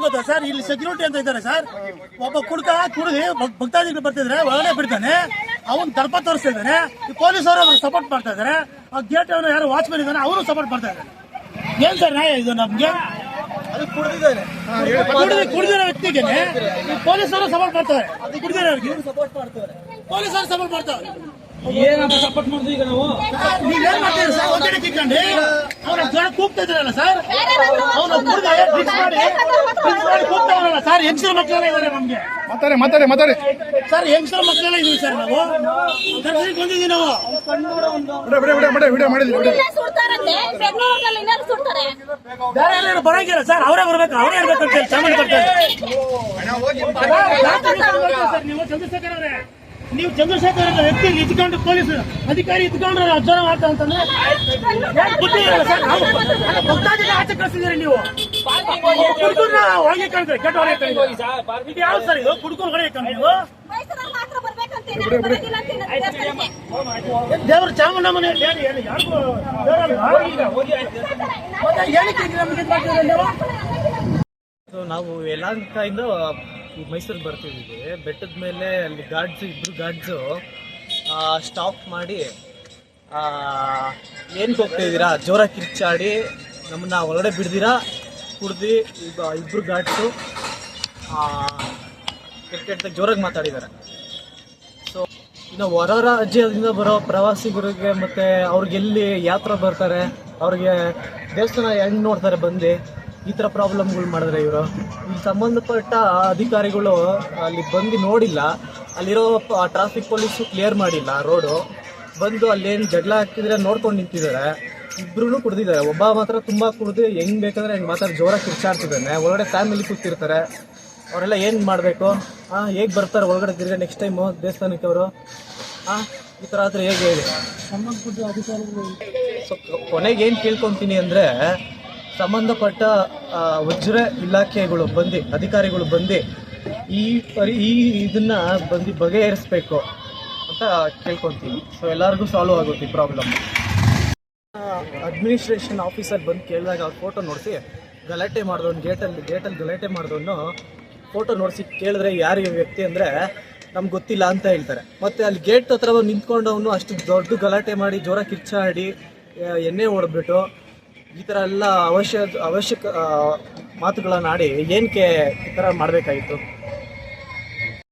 ಗೊತ್ತಾ ಸರ್, ಇಲ್ಲಿ ಸೆಕ್ಯೂರಿಟಿ ಅಂತ ಇದ್ದಾರೆ ಸರ್. ಒಬ್ಬ ಕುಡುಗಿ ಭಕ್ತಾದಿಗಳು ಬರ್ತಿದ್ರೆ ಒಳಗಡೆ ಬಿಡ್ತಾನೆ, ಅವನು ದರ್ಪ ತೋರಿಸ್ತಾ ಇದ್ದಾನೆ. ಪೊಲೀಸರು ಅವ್ರು ಸಪೋರ್ಟ್ ಮಾಡ್ತಾ ಇದಾರೆ. ಆ ಗೇಟ್ ಅವನು ಯಾರು ವಾಚ್ಮನ್ ಇದ್ದಾನೆ, ಅವರು ಸಪೋರ್ಟ್ ಮಾಡ್ತಾ ಇದ್ದಾರೆ. ಏನ್ ಸರ್ ನ್ಯಾಯ ಇದು ನಮ್ಗೆ? ಕುಡಿದಿರೋ ವ್ಯಕ್ತಿಗೆ ಪೊಲೀಸರು ಸಪೋರ್ಟ್ ಮಾಡ್ತಾರೆ. ಕುಡಿದಿರೋರಿಗೆ ಪೊಲೀಸರು ಸಪೋರ್ಟ್ ಮಾಡ್ತಾರೆ. ಏನಪ್ಪ ಸಪೋರ್ಟ್ ಮಾಡಿದ್ವಿ ಈಗ ನಾವು? ನೀವೇನ್ ಮಾಡ್ತೀರಿ ಸರ್? ಒಂದೇ ಕಿತ್ಕೊಂಡು ಅವ್ರ ಜನ ಕೂಗ್ತಾ ಇದ್ರಲ್ಲ ಸರ್, ಅವ್ರು ಕುಡಿದ ಡ್ರಿಂಕ್ಸ್ ಮಾಡಿ ಕೂಗ್ತಾ ಇದ್ರಲ್ಲ ಸರ್. ಹೆಂಗಸರ ಮಕ್ಕಳೆಲ್ಲ ಇದಾರೆ ನಮ್ಗೆ. ಮಾತಾಡಿ ಸರ್, ಹೆಂಗಸರ ಮಕ್ಕಳೆಲ್ಲ ಇದೀವಿ ಸರ್. ನಾವು ದರ್ಶನಕ್ಕೆ ಬಂದಿದ್ದೀವಿ. ನಾವು ಬೇರೆ ಯಾರು ಬರಂಗಿಲ್ಲ ಸರ್, ಅವರೇ ಬರ್ಬೇಕು, ಅವರೇ ಇರ್ಬೇಕು ಅಂತ ಹೇಳಿ ಚಾಮಂಡಿ ಬರ್ತಾರೆ. ನೀವು ಚಂದ್ರಶೇಖರ್ ಅವರೇ, ನೀವು ಚಂದ್ರಶೇಖರ್ ಅವರ ವ್ಯಕ್ತಿ ಇದ್ಕೊಂಡು ಪೊಲೀಸ್ ಅಧಿಕಾರಿ ಇದ್ಕೊಂಡ್ರೆ ಅಜ್ಜಾರ ಮಾಡ್ತಾ ಅಂತಂದ್ರೆ ಬುದ್ಧಿ ಇರಲ್ಲ ಸರ್. ಭಕ್ತಾದಿನ ಆಚೆ ಕಳಿಸಿದ್ದೀರಿ ನೀವು. ಹುಡುಗರನ್ನ ಒಳಗೆ ಕಳಿದ್ರೆ ಕೆಟ್ಟ ಹೊರಗೆ ಕಳಿದ್ರೆ ಇದು ಯಾವ ಸರ್? ಇದು ಹುಡುಗರು ಹೊರಗೆ ಕಳಿದ್ರೆ ನೀವು ದೇವರು ಚಾಮುಂಡಮ್ಮನ ನಾವು ಯಲಹಂಕದಿಂದ ಮೈಸೂರಿಗೆ ಬರ್ತಿದ್ದೀವಿ. ಬೆಟ್ಟದ ಮೇಲೆ ಅಲ್ಲಿ ಇಬ್ರು ಗಾರ್ಡ್ಸು ಸ್ಟಾಪ್ ಮಾಡಿ ಏನಕ್ಕೆ ಹೋಗ್ತಾ ಇದ್ದೀರಾ, ಜೋರಾಗಿ ಕಿರ್ಚಾಡಿ ನಮ್ಮನ್ನ ಹೊರಗಡೆ ಬಿಡ್ದಿರಾ ಕುಡ್ದು ಇಬ್ರು ಗಾರ್ಡ್ಸು ಕೆಟ್ಟ ಜೋರಾಗಿ ಮಾತಾಡಿದ್ದಾರೆ. ಸೊ ಇನ್ನು ಹೊರ ರಾಜ್ಯದಿಂದ ಬರೋ ಪ್ರವಾಸಿಗರಿಗೆ ಮತ್ತು ಅವ್ರಿಗೆಲ್ಲಿ ಯಾತ್ರೆ ಬರ್ತಾರೆ, ಅವ್ರಿಗೆ ದೇವಸ್ಥಾನ ಹೆಂಗೆ ನೋಡ್ತಾರೆ ಬಂದು ಈ ಥರ ಪ್ರಾಬ್ಲಮ್ಗಳು ಮಾಡಿದ್ರೆ ಇವರು ಇಲ್ಲಿ ಸಂಬಂಧಪಟ್ಟ ಅಧಿಕಾರಿಗಳು ಅಲ್ಲಿ ಬಂದು ನೋಡಿಲ್ಲ. ಅಲ್ಲಿರೋ ಟ್ರಾಫಿಕ್ ಪೊಲೀಸು ಕ್ಲಿಯರ್ ಮಾಡಿಲ್ಲ ರೋಡು. ಬಂದು ಅಲ್ಲೇನು ಜಗಳ ಹಾಕಿದ್ರೆ ನೋಡ್ಕೊಂಡು ನಿಂತಿದ್ದಾರೆ. ಇಬ್ರು ಕುಡ್ದಿದ್ದಾರೆ. ಒಬ್ಬ ಮಾತ್ರ ತುಂಬ ಕುಡ್ದು ಹೆಂಗೆ ಬೇಕಂದ್ರೆ ಹೆಂಗೆ ಮಾತ್ರ ಜೋರಾಗಿ ಕಿರ್ಚಾಡ್ತಿದ್ದಾನೆ. ಒಳಗಡೆ ಫ್ಯಾಮಿಲಿ ಕೂತಿರ್ತಾರೆ. ಅವರೆಲ್ಲ ಏನು ಮಾಡಬೇಕು? ಹೇಗೆ ಬರ್ತಾರೆ ಒಳಗಡೆ ತಿರ್ಗಿ ನೆಕ್ಸ್ಟ್ ಟೈಮು ದೇವಸ್ಥಾನಕ್ಕೆ ಅವರು? ಈ ಥರ ಆದರೆ ಹೇಗೆ ಹೇಳಿ? ಸಂಬಂಧಪಟ್ಟ ಅಧಿಕಾರಿಗಳು ಸೊ ಕೊನೆಗೆ ಏನು ಕೇಳ್ಕೊತೀನಿ ಅಂದರೆ, ಸಂಬಂಧಪಟ್ಟ ವಜ್ರ ಇಲಾಖೆಗಳು ಬಂದು ಅಧಿಕಾರಿಗಳು ಬಂದು ಈ ಇದನ್ನು ಬಂದು ಬಗೆಹರಿಸ್ಬೇಕು ಅಂತ ಕೇಳ್ಕೊತೀನಿ. ಸೊ ಎಲ್ಲರಿಗೂ ಸಾಲ್ವ್ ಆಗುತ್ತೆ ಈ ಪ್ರಾಬ್ಲಮ್. ಅಡ್ಮಿನಿಸ್ಟ್ರೇಷನ್ ಆಫೀಸರ್ ಬಂದು ಕೇಳಿದಾಗ ಅವ್ರ ಫೋಟೋ ನೋಡಿಸಿ ಗಲಾಟೆ ಮಾಡಿದವನು ಗೇಟಲ್ಲಿ ಗಲಾಟೆ ಮಾಡಿದವನು ಫೋಟೋ ನೋಡಿಸಿ ಕೇಳಿದ್ರೆ ಯಾರು ಈ ವ್ಯಕ್ತಿ ಅಂದರೆ ನಮ್ಗೆ ಗೊತ್ತಿಲ್ಲ ಅಂತ ಹೇಳ್ತಾರೆ. ಮತ್ತು ಅಲ್ಲಿ ಗೇಟ್ ಹತ್ರ ನಿಂತ್ಕೊಂಡವನು ಅಷ್ಟು ದೊಡ್ಡ ಗಲಾಟೆ ಮಾಡಿ ಜೋರಾಗಿ ಕಿರ್ಚಾಡಿ ಎಣ್ಣೆ ಹೊಡೆದ್ಬಿಟ್ಟು ಈ ಥರ ಎಲ್ಲ ಅವಶ್ಯಕ ಮಾತುಗಳನ್ನ ಆಡಿ ಏನಕ್ಕೆ ಈ ಥರ ಮಾಡಬೇಕಾಗಿತ್ತು?